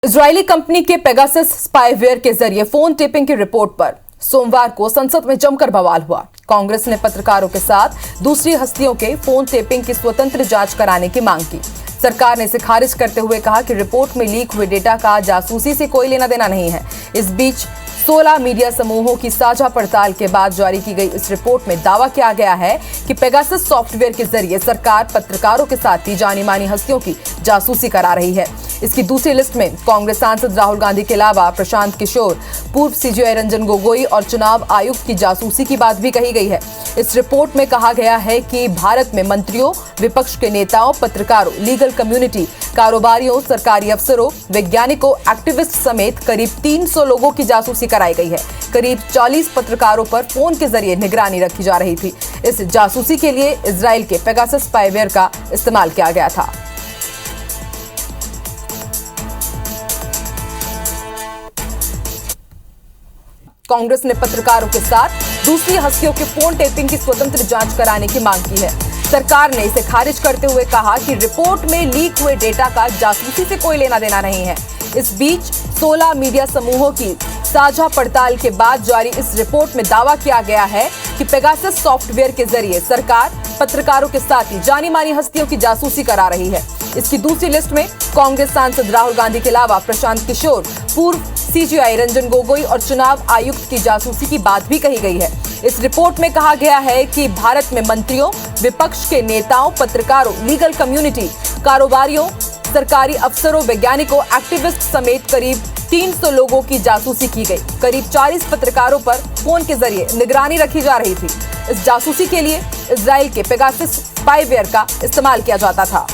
Israeli company के Pegasus spyware के जरिए फोन टेपिंग की रिपोर्ट पर सोमवार को संसद में जमकर बवाल हुआ। कांग्रेस ने पत्रकारों के साथ दूसरी हस्तियों के फोन टेपिंग की स्वतंत्र जांच कराने की मांग की। सरकार ने इसे खारिज करते हुए कहा कि रिपोर्ट में लीक हुए डेटा का जासूसी से कोई लेना देना नहीं है। इस बीच 16 मीडिया समूहों की साझा पड़ताल के बाद जारी की गई इस रिपोर्ट में दावा किया गया है कि पेगासस सॉफ्टवेयर के जरिए सरकार पत्रकारों के साथ ही जानी मानी हस्तियों की जासूसी करा रही है। इसकी दूसरी लिस्ट में कांग्रेस सांसद राहुल गांधी के अलावा प्रशांत किशोर, पूर्व सीजेआई रंजन गोगोई और चुनाव आयुक्त की जासूसी की बात भी कही गई है। इस रिपोर्ट में कहा गया है कि भारत में मंत्रियों, विपक्ष के नेताओं, पत्रकारों, लीगल कम्युनिटी, कारोबारियों, सरकारी अफसरों, वैज्ञानिकों, एक्टिविस्ट समेत करीब 300 लोगों की जासूसी कराई गई है। करीब 40 पत्रकारों पर फोन के जरिए निगरानी रखी जा रही थी। इस जासूसी के लिए इजराइल के पेगासस स्पाईवेयर का इस्तेमाल किया गया था। कांग्रेस ने पत्रकारों के साथ दूसरी हस्तियों के फोन टेपिंग की स्वतंत्र जांच कराने की मांग की है। सरकार ने इसे खारिज करते हुए कहा कि रिपोर्ट में लीक हुए डेटा का जासूसी से कोई लेना देना नहीं है। इस बीच 16 मीडिया समूहों की साझा पड़ताल के बाद जारी इस रिपोर्ट में दावा किया गया है कि पेगासस सॉफ्टवेयर के जरिए सरकार पत्रकारों के साथ ही जानी मानी हस्तियों की जासूसी करा रही है। इसकी दूसरी लिस्ट में कांग्रेस सांसद राहुल गांधी के अलावा प्रशांत किशोर, पूर्व सीजेआई रंजन गोगोई और चुनाव आयुक्त की जासूसी की बात भी कही गई है। इस रिपोर्ट में कहा गया है कि भारत में मंत्रियों, विपक्ष के नेताओं, पत्रकारों, लीगल कम्युनिटी, कारोबारियों, सरकारी अफसरों, वैज्ञानिकों, एक्टिविस्ट समेत करीब 300 लोगों की जासूसी की गई। करीब 40 पत्रकारों पर फोन के जरिए निगरानी रखी जा रही थी। इस जासूसी के लिए इजराइल के पेगासस स्पाईवेयर का इस्तेमाल किया जाता था।